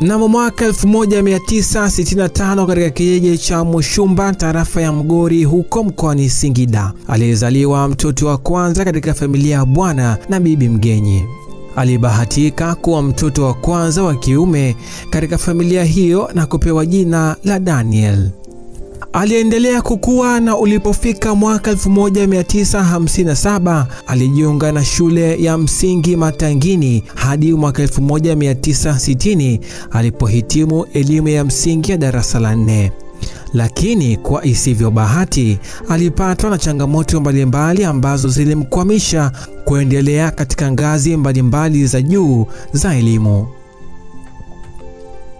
Mnamo mwaka 1965 katika kijiji cha Mushumba, tarafa ya Mgori huko mkoani Singida, alizaliwa mtoto wa kwanza katika familia ya bwana na bibi Mgenyi. Alibahatika kuwa mtoto wa kwanza wa kiume katika familia hiyo na kupewa jina la Daniel. Aliendelea kukua na ulipofika mwaka 1957 alijiunga na shule ya msingi Matangini hadi mwaka 1960 alipohitimu elimu ya msingi ya darasa la 4. Lakini kwa isivyo bahati alipatwa na changamoto mbalimbali ambazo zilimkwamisha kuendelea katika ngazi mbalimbali za juu za elimu.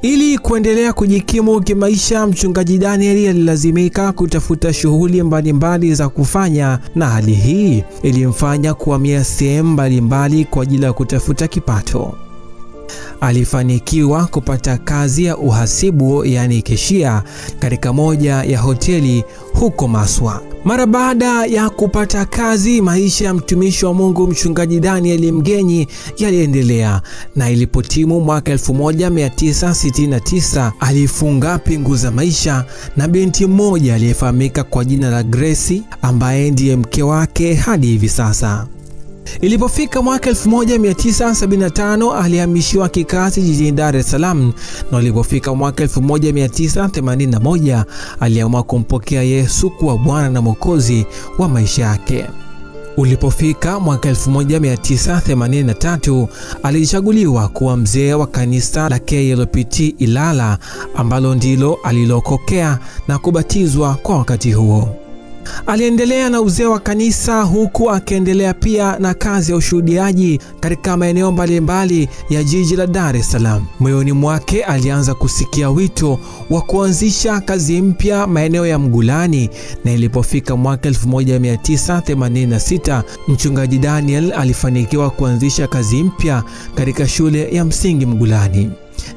Ili kuendelea kujikimu kimaisha, mchungaji Daniel alilazimika kutafuta shughuli mbalimbali za kufanya, na hali hii ilimfanya kuhamia sehemu mbalimbali kwa ajili ya kutafuta kipato. Alifanikiwa kupata kazi ya uhasibu, yani keshia, katika moja ya hoteli huko Maswa. Mara baada ya kupata kazi, maisha ya mtumishi wa Mungu mchungaji Daniel Mgenyi yaliendelea, na ilipotimu mwaka 1969 alifunga pingu za maisha na binti mmoja aliyefahamika kwa jina la Grace, ambaye ndiye mke wake hadi hivi sasa. Ilipofika mwaka 1975 alihamishiwa kikazi jijini Dar es Salaam, na ilipofika mwaka 1981 aliamua kumpokea Yesu kuwa Bwana na Mwokozi wa maisha yake. Ulipofika mwaka 1983 alichaguliwa kuwa mzee wa kanisa la KLPT Ilala, ambalo ndilo alilokokea na kubatizwa kwa wakati huo. Aliendelea na uzee wa kanisa huku akiendelea pia na kazi ya ushuhudiaji katika maeneo mbalimbali ya jiji la Dar es Salaam. Moyoni mwake alianza kusikia wito wa kuanzisha kazi mpya maeneo ya Mgulani, na ilipofika mwaka 1986 mchungaji Daniel alifanikiwa kuanzisha kazi mpya katika shule ya msingi Mgulani.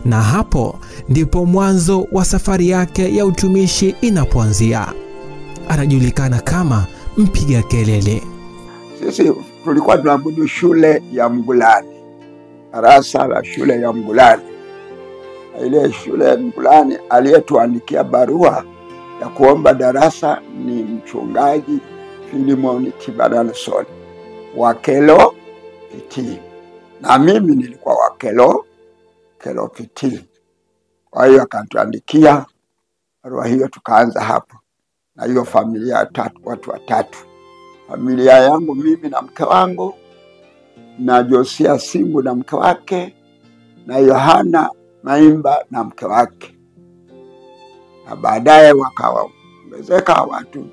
Na hapo ndipo mwanzo wa safari yake ya utumishi inapoanzia. Anajulikana kama mpiga kelele. Sisi tulikuwa tunaabudu shule ya Mgulani, darasa la shule ya Mgulani. Ile shule ya Mgulani aliyetuandikia barua ya kuomba darasa ni mchungaji Filimon Tibaranson wa KLPT, na mimi nilikuwa wa KLPT. Kwa hiyo akatuandikia barua hiyo, tukaanza hapo na hiyo familia watu watatu. Familia yangu mimi na mke wangu, na Josia Simbu na mke wake, na Yohana Maimba na mke wake. Na baadaye wakaongezeka watu.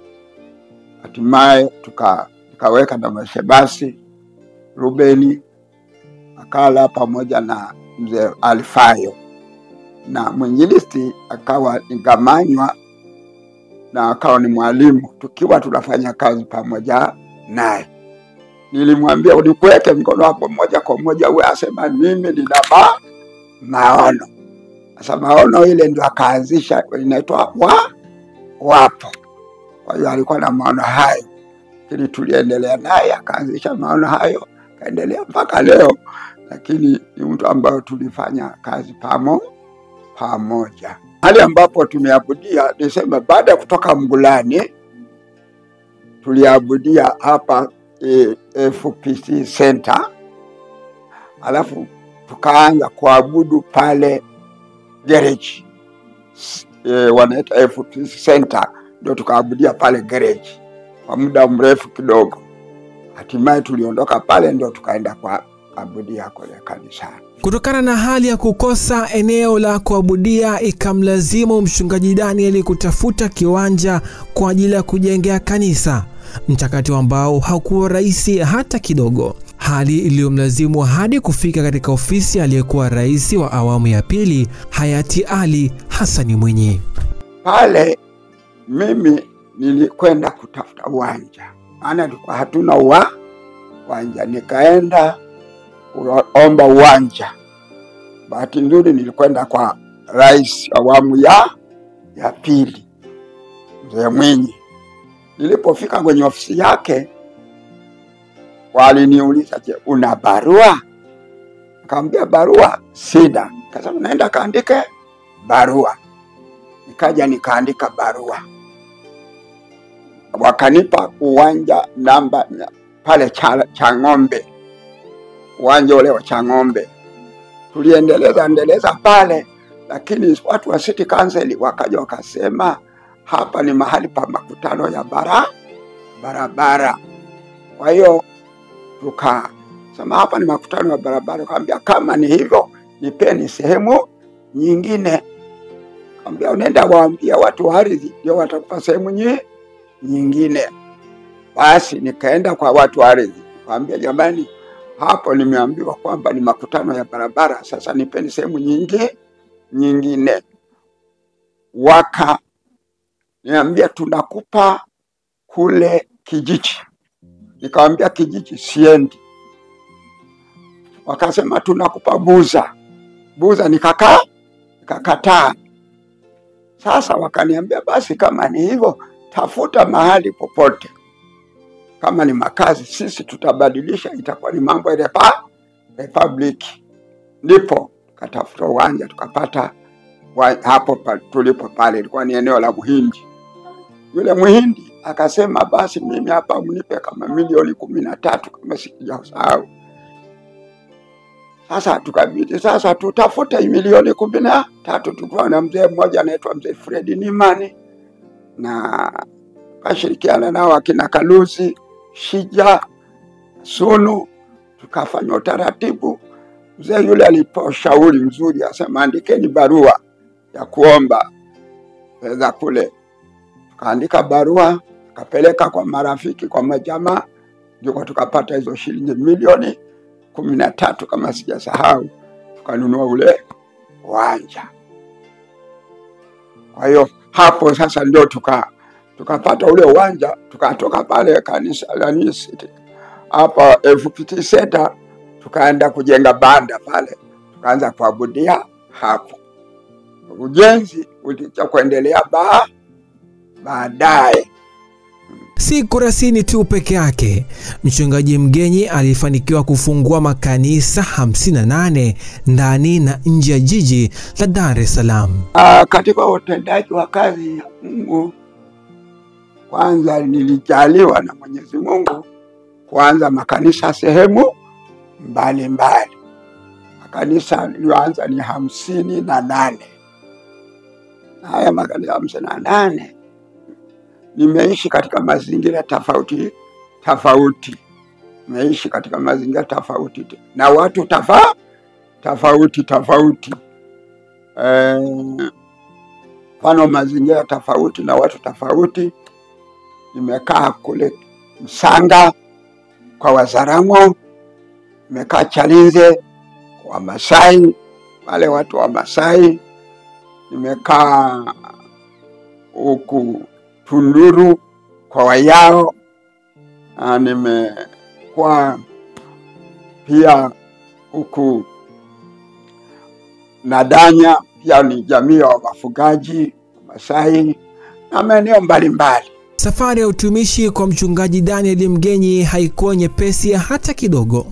Hatimaye tukaweka na Mashebasi, Rubeni, Akala pamoja na mzee Alfayo. Na mwinjilisti akawa Nigamanywa, na akawa ni mwalimu, tukiwa tunafanya kazi pamoja naye. Nilimwambia unikweke mkono wako moja kwa moja, wewe asema mimi nina maono. Sasa maono ile ndio akaanzisha inaitwa wapo. Kwa hiyo alikuwa na maono hayo. Lakini tuliendelea naye, akaanzisha maono hayo, kaendelea mpaka leo. Lakini ni mtu ambaye tulifanya kazi pamoja. Hali ambapo tumeabudia, nisema baada ya kutoka Mgulani tuliabudia hapa FPC Center, alafu tukaanza kuabudu pale garage, wanaita FPC Center, ndio tukaabudia pale garage kwa muda mrefu kidogo. Hatimaye tuliondoka pale ndio tukaenda kwa abudia kule kanisani. Kutokana na hali ya kukosa eneo la kuabudia, ikamlazimu mchungaji Daniel kutafuta kiwanja kwa ajili ya kujengea kanisa, mchakato ambao haukuwa rahisi hata kidogo, hali iliyomlazimu hadi kufika katika ofisi aliyekuwa rais wa awamu ya pili hayati Ali Hassan Mwinyi. Pale mimi nilikwenda kutafuta uwanja, maana tulikuwa hatuna uwanja. Nikaenda kuomba uwanja. Bahati nzuri nilikwenda kwa rais awamu ya pili, mzee Mwinyi. Nilipofika kwenye ofisi yake, waliniuliza, je, una barua? Nikamwambia barua sina. Kasema naenda kaandike barua. Nikaja nikaandika barua. Wakanipa uwanja namba pale Chang'ombe. Uwanja ule wa Chang'ombe. Tuliendeleza pale, lakini watu wa City Council wakaja wakasema hapa ni mahali pa makutano ya barabara. Kwa hiyo tukasema hapa ni makutano ya barabara. Kaambia kama ni hivyo nipeni sehemu nyingine. Kaambia unaenda waambia watu wa ardhi ndio watakupa sehemu nyingine. Basi nikaenda kwa watu wa ardhi. Kaambia jamani, hapo nimeambiwa kwamba ni makutano ya barabara, sasa nipeni sehemu nyingine. Niambia tunakupa kule Kijiji. Nikamwambia Kijiji siendi. Wakasema tunakupa Buza nikakataa. Sasa wakaniambia basi kama ni hivyo tafuta mahali popote. Kama ni makazi sisi tutabadilisha, itakuwa ni mambo ya Republic. Ndipo katafuta uwanja tukapata hapo tulipo pale, ilikuwa ni eneo la Muhindi. Yule Muhindi akasema basi mimi hapa mnipe kama milioni 13 kama sijasahau. Sasa tukabidi sasa tutafute milioni 13. Tulikuwa na mzee mmoja anaitwa mzee Fred Nimani, na kashirikiana nao akina Kaluzi, Shija, Sunu, tukafanya utaratibu. Mzee yule alipoa shauri mzuri, asema andikeni barua ya kuomba fedha kule. Tukaandika barua, tukapeleka kwa marafiki, kwa majamaa, ndio tukapata hizo shilingi milioni 13 kama sijasahau. Tukanunua ule uwanja. Kwa hiyo hapo sasa ndio tukapata ule uwanja, tukatoka pale kanisa la City hapa FPT Center, tukaenda kujenga banda pale, tukaanza kuabudia hapo. Ujenzi ulikuja kuendelea baadaye. Si Kurasini tu peke yake, Mchungaji Mgenyi alifanikiwa kufungua makanisa 58 ndani na nje ya jiji la Dar es Salaam. Katika utendaji wa kazi ya Mungu, kwanza nilijaliwa na Mwenyezi Mungu kuanza makanisa sehemu mbalimbali. Makanisa nilianza ni 58. Na haya makanisa 58 nimeishi katika mazingira tofauti. Nimeishi katika mazingira tofauti na watu tofauti. Fano mazingira tofauti na watu tofauti. Nimekaa kule Msanga kwa Wazaramo, nimekaa Chalinze kwa Masai, wale watu wa Masai. Nimekaa huku Tunduru kwa Wayao. Nimekuwa pia huku Nadanya, pia ni jamii ya wafugaji Masai na maeneo mbalimbali. Safari ya utumishi kwa Mchungaji Daniel Mgenyi haikuwa nyepesi hata kidogo,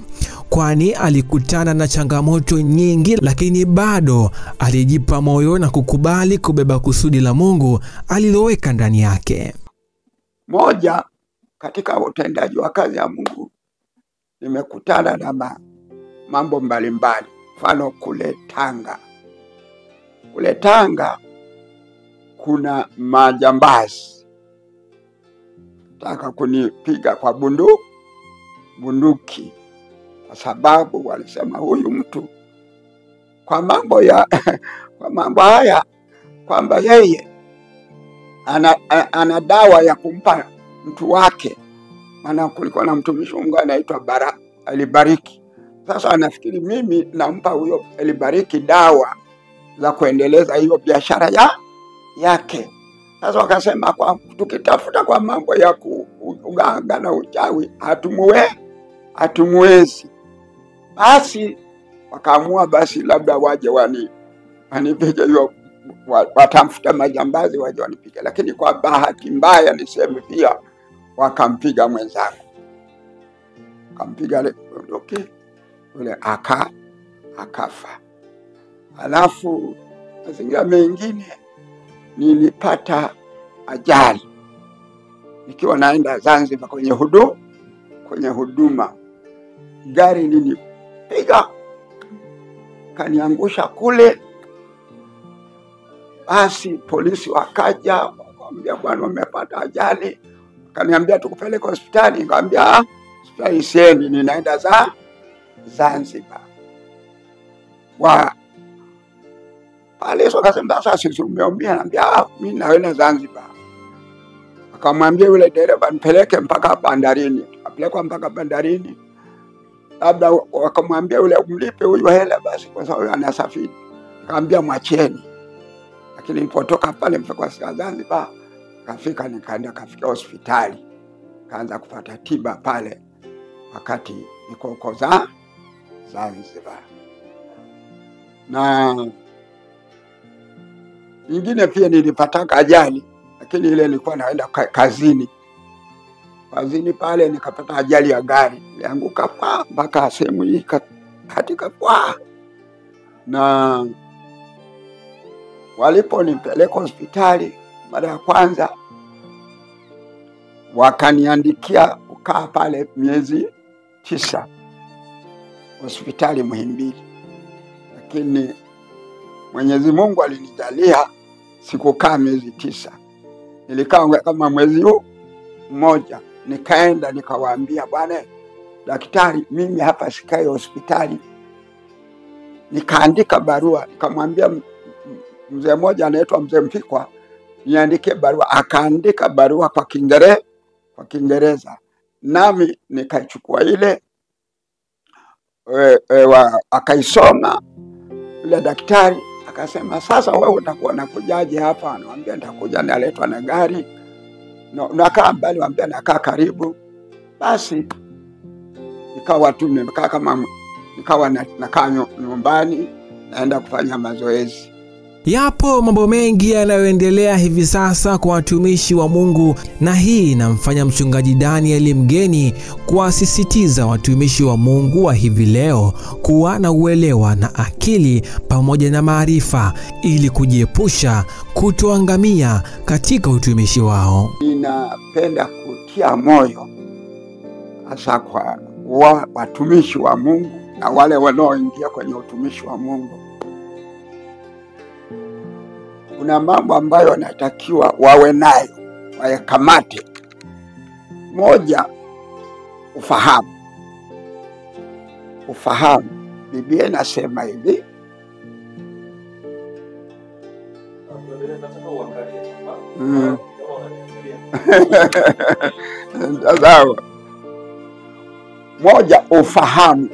kwani alikutana na changamoto nyingi, lakini bado alijipa moyo na kukubali kubeba kusudi la Mungu aliloweka ndani yake. Moja, katika utendaji wa kazi ya Mungu nimekutana na mambo mbalimbali. Mfano kule Tanga kuna majambazi taka kunipiga kwa bunduki, kwa sababu walisema huyu mtu kwa mambo haya kwamba yeye ana dawa ya kumpa mtu wake. Maana kulikuwa na mtumishi Mungu anaitwa Elibariki. Sasa anafikiri mimi nampa huyo Elibariki dawa za kuendeleza hiyo biashara yake. Sasa wakasema kwa tukitafuta kwa mambo ya uganga na uchawi hatumwezi. Basi wakaamua basi labda waje wanipige hiyo, watamfuta majambazi waje wanipige. Lakini kwa bahati mbaya niseme pia wakampiga mwenzangu. Wakampiga ule akafa. Alafu mazingira mengine nilipata ajali nikiwa naenda Zanzibar kwenye huduma. Gari linipiga kaniangusha kule. Basi polisi wakaja wakamwambia, bwana umepata ajali. Kaniambia tukupeleke hospitali. Nikamwambia hospitali siendi, ninaenda Zanzibar. Pale akasema sasa sisi umeumia. Niambia mimi naenda Zanzibar. Akamwambia yule dereva nipeleke mpaka bandarini. Apelekwa mpaka bandarini. Labda wakamwambia yule umlipe huyu hela basi kwa sababu anasafiri. Nikamwambia mwacheni. Lakini nilipotoka pale mpaka Zanzibar, kafika hospitali. Kaanza kupata tiba pale wakati niko huko Zanzibar. Na nyingine pia nilipata ajali, lakini ile nilikuwa naenda kazini. Kazini pale nikapata ajali ya gari. Nilianguka mpaka sehemu hii katika na waliponipeleka hospitali mara ya kwanza wakaniandikia kukaa pale miezi 9 hospitali Muhimbili. Lakini Mwenyezi Mungu alinijalia sikukaa miezi 9. Nilikaa kama mwezi mmoja. Nikaenda nikawaambia, bwana daktari, mimi hapa sikai hospitali. Nikaandika barua, nikamwambia mzee mmoja anaitwa Mzee Mpikwa niandike barua. Akaandika barua kwa Kiingereza. Nami nikachukua ile akaisoma. Yule daktari akasema, sasa wewe utakuwa nakujaje hapa? Anamwambia nitakuja, naletwa na gari. Nakaa mbali, anambia nakaa karibu. Basi nikawa tu nakaa nyumbani naenda kufanya mazoezi. Yapo mambo mengi yanayoendelea hivi sasa kwa watumishi wa Mungu, na hii inamfanya mchungaji Daniel Mgeni kuwasisitiza watumishi wa Mungu wa hivi leo kuwa na uelewa na akili pamoja na maarifa ili kujiepusha kutoangamia katika utumishi wao. Ninapenda kutia moyo hasa kwa watumishi wa Mungu na wale wanaoingia kwenye utumishi wa Mungu. Kuna mambo ambayo wanatakiwa wawe nayo, wayakamate. Moja, ufahamu. Biblia inasema hivi, moja, ufahamu.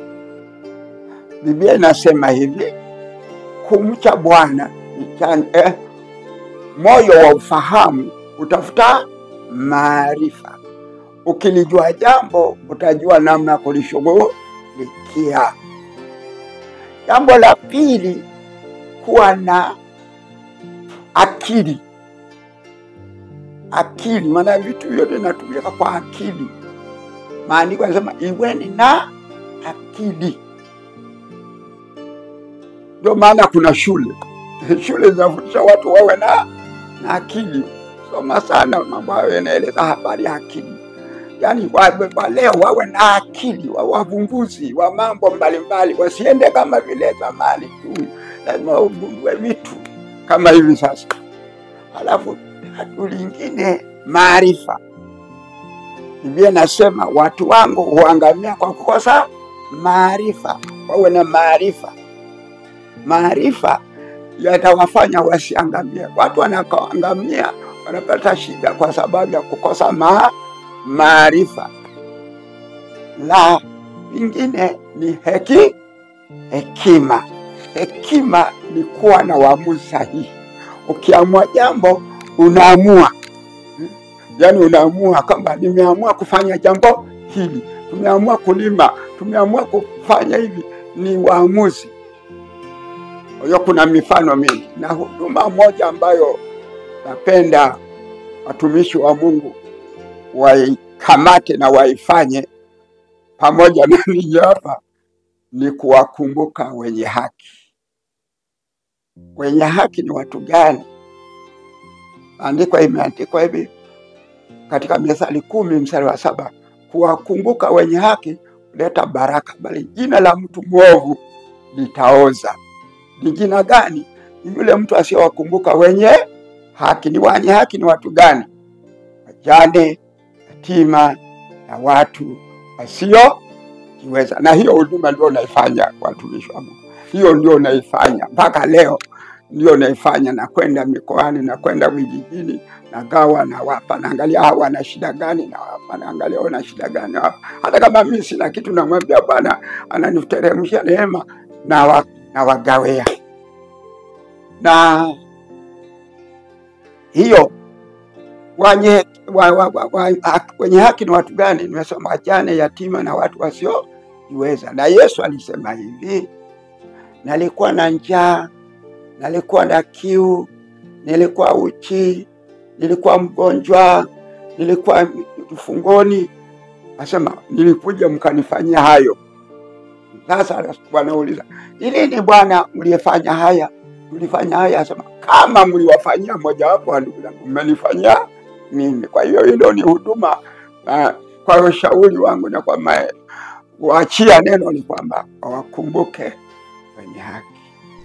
Biblia inasema hivi, kumcha Bwana moyo wa ufahamu utafuta maarifa. Ukilijua jambo utajua namna kulishughulikia. Jambo la pili, kuwa na akili. Akili, maana vitu vyote vinatumika kwa akili. Maandiko yanasema iweni na akili. Ndio maana kuna shule zinafundisha watu wawe na akili. Soma sana mambo hayo yanaeleza habari ya akili. Yaani wa leo wawe na akili, wavumbuzi wa mambo mbalimbali, wasiende kama vile zamani tu. Lazima wavumbue vitu kama hivi sasa. Halafu hatu lingine, maarifa. Biblia inasema watu wangu huangamia kwa kukosa maarifa. Wawe na maarifa. Maarifa yatawafanya wasiangamie. Watu wanakoangamia wanapata shida kwa sababu ya kukosa maarifa. La lingine ni hekima. Hekima ni kuwa na uamuzi sahihi. Ukiamua jambo unaamua. Yaani unaamua kwamba nimeamua kufanya jambo hili. Tumeamua kulima, tumeamua kufanya hivi, ni uamuzi. Hiyo kuna mifano mingi. Na huduma moja ambayo napenda watumishi wa Mungu waikamate na waifanye pamoja na mimi hapa ni kuwakumbuka wenye haki. wenye haki ni watu gani? Andiko imeandikwa hivi katika Methali 10:7, kuwakumbuka wenye haki huleta baraka, bali jina la mtu mwovu litaoza. Ni jina gani? Yule mtu asiyewakumbuka wenye haki. Ni wenye haki ni watu gani? Wajane, yatima na watu wasiojiweza. Na hiyo huduma ndio naifanya watumishi wa Mungu. Hiyo ndio naifanya mpaka leo, ndio naifanya, na kwenda mikoani na kwenda vijijini, na gawa na wapa, naangalia hawa wana shida gani na wapa, naangalia wana shida gani wapa. Hata kama mimi sina kitu, namwambia Bwana ananiteremshia neema na wagawea. Na hiyo wenye haki ni watu gani? Nimesema wajane, yatima na watu wasiojiweza. Na Yesu alisema hivi, nalikuwa na njaa, nalikuwa na kiu, nilikuwa uchi, nilikuwa mgonjwa, nilikuwa mfungoni. Asema nilikuja mkanifanyia hayo. Sasa wanauliza, ni nini Bwana mliyefanya haya? Tulifanya haya. Asema kama mliwafanyia mmoja wapo wa ndugu zangu, mmenifanyia mimi. Kwa hiyo hilo ni huduma. Kwa ushauri wangu na kwa kuachia neno ni kwamba wakumbuke wenye haki.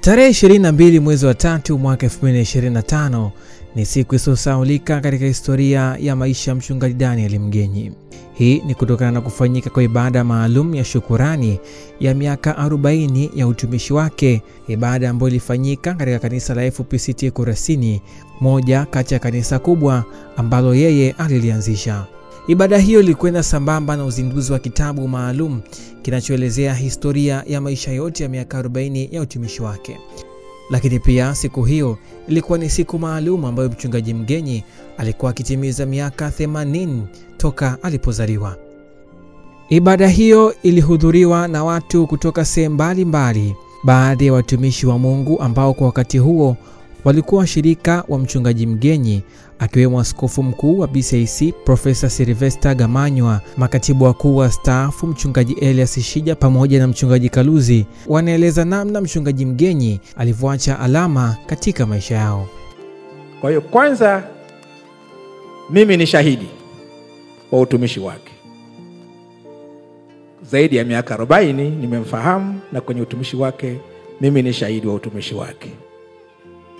Tarehe 22 mwezi wa 3 mwaka 2025 ni siku isiyosahaulika katika historia ya maisha ya mchungaji Daniel Mgenyi. Hii ni kutokana na kufanyika kwa ibada maalum ya shukurani ya miaka 40 ya utumishi wake, ibada ambayo ilifanyika katika kanisa la FPCT Kurasini, moja kati ya kanisa kubwa ambalo yeye alilianzisha. Ibada hiyo ilikwenda sambamba na uzinduzi wa kitabu maalum kinachoelezea historia ya maisha yote ya miaka 40 ya utumishi wake. Lakini pia siku hiyo ilikuwa ni siku maalum ambayo mchungaji Mgenyi alikuwa akitimiza miaka 80 toka alipozaliwa. Ibada hiyo ilihudhuriwa na watu kutoka sehemu mbalimbali, baadhi ya watumishi wa Mungu ambao kwa wakati huo walikuwa washirika wa mchungaji Mgenyi, akiwemo askofu mkuu wa BCIC Profesa Sylvester Gamanywa, makatibu wakuu wa staafu mchungaji Elias Shija pamoja na mchungaji Kaluzi. Wanaeleza namna mchungaji Mgenyi alivyoacha alama katika maisha yao. Kwa hiyo kwanza, mimi ni shahidi wa utumishi wake. Zaidi ya miaka 40 nimemfahamu, na kwenye utumishi wake mimi ni shahidi wa utumishi wake.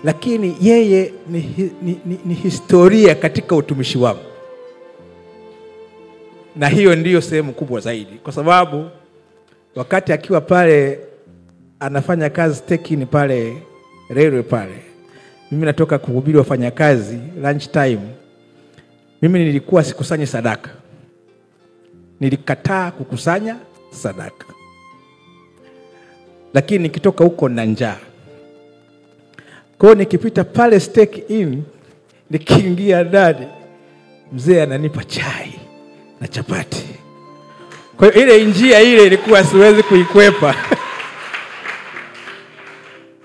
Lakini yeye ni historia katika utumishi wangu. Na hiyo ndiyo sehemu kubwa zaidi, kwa sababu wakati akiwa pale anafanya kazi tekini pale railway pale, mimi natoka kuhubiri wafanyakazi lunch time, mimi nilikuwa sikusanyi sadaka. Nilikataa kukusanya sadaka. Lakini nikitoka huko na njaa. Kwa nikipita pale Stake Inn, nikiingia ndani, mzee ananipa chai na chapati. Kwa hiyo ile njia ile ilikuwa siwezi kuikwepa.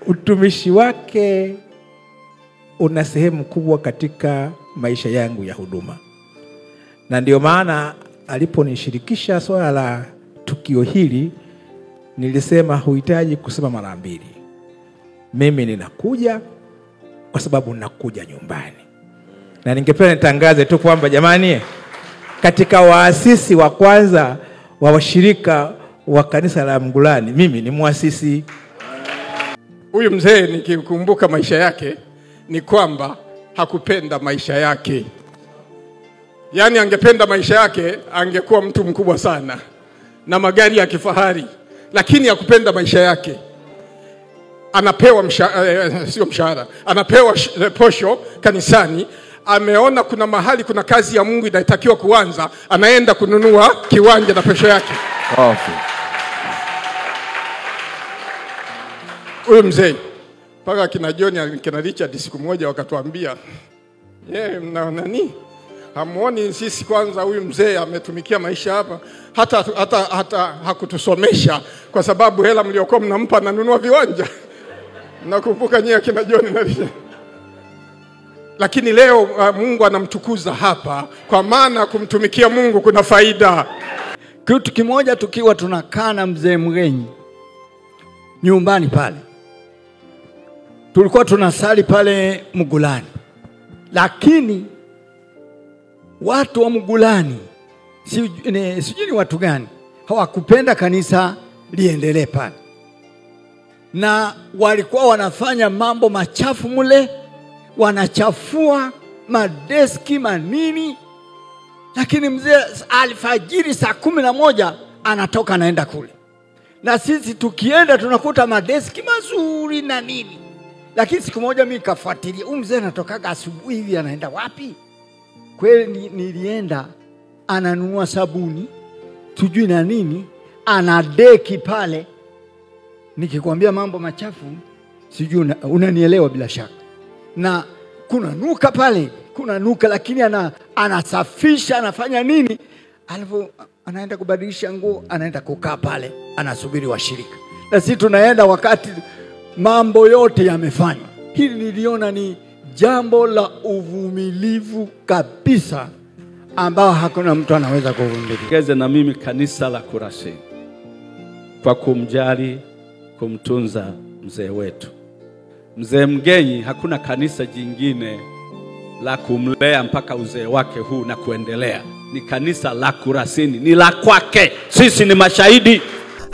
Utumishi wake una sehemu kubwa katika maisha yangu ya huduma. Na ndio maana aliponishirikisha swala la tukio hili, nilisema huhitaji kusema mara mbili. Mimi ninakuja kwa sababu ninakuja nyumbani. Na ningependa nitangaze tu kwamba jamani, katika waasisi wa kwanza wa washirika wa kanisa la Mgulani, mimi ni muasisi. Huyu mzee nikikumbuka maisha yake ni kwamba hakupenda maisha yake. Yaani angependa maisha yake angekuwa mtu mkubwa sana na magari ya kifahari, lakini hakupenda maisha yake. Anapewa mshahara, anapewa posho kanisani, ameona kuna mahali kuna kazi ya Mungu inatakiwa kuanza, anaenda kununua kiwanja na posho yake. Huyu mzee paka kina John kina Richard siku moja wakatuambia, mna nani? Hamuoni sisi kwanza huyu mzee ametumikia maisha hapa, hata hakutusomesha kwa sababu hela mliokuwa mnampa ananunua viwanja. Nakumbuka nyie kina John na Richard. Lakini leo Mungu anamtukuza hapa, kwa maana kumtumikia Mungu kuna faida. Kitu kimoja, tukiwa tunakaa na mzee Mgenyi nyumbani pale, tulikuwa tunasali pale Mugulani, lakini watu wa Mugulani sijui ni watu gani hawakupenda kanisa liendelee pale, na walikuwa wanafanya mambo machafu mule, wanachafua madeski manini. Lakini mzee alfajiri saa 11 anatoka anaenda kule, na sisi tukienda tunakuta madeski mazuri na nini. Lakini siku moja mimi kafuatilia, mzee anatoka asubuhi hivi anaenda wapi? Kweli nilienda, ananunua sabuni tujui na nini, ana deki pale. Nikikwambia mambo machafu sijui unanielewa bila shaka. Na kuna nuka pale, kuna nuka, lakini anasafisha, anafanya nini, alafu anaenda kubadilisha nguo, anaenda kukaa pale, anasubiri washirika. Na sisi tunaenda wakati mambo yote yamefanywa. Hili niliona ni jambo la uvumilivu kabisa, ambao hakuna mtu anaweza kuvumilia. Geze na mimi kanisa la Kurasini kwa kumjali, kumtunza mzee wetu. Mzee Mgenyi, hakuna kanisa jingine la kumlea mpaka uzee wake huu na kuendelea. Ni kanisa la Kurasini, ni la kwake. Sisi ni mashahidi.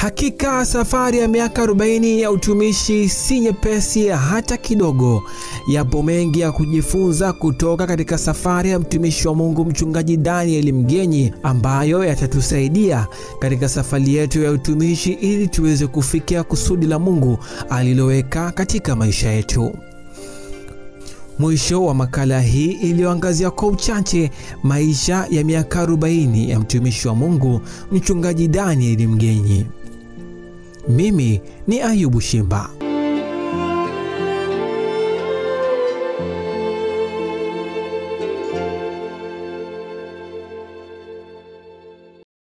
Hakika safari ya miaka 40 ya utumishi si nyepesi hata kidogo. Yapo mengi ya kujifunza kutoka katika safari ya mtumishi wa Mungu Mchungaji Daniel Mgenyi, ambayo yatatusaidia katika safari yetu ya utumishi ili tuweze kufikia kusudi la Mungu aliloweka katika maisha yetu. Mwisho wa makala hii iliyoangazia kwa uchache maisha ya miaka 40 ya mtumishi wa Mungu Mchungaji Daniel Mgenyi. Mimi ni Ayubu Shimba.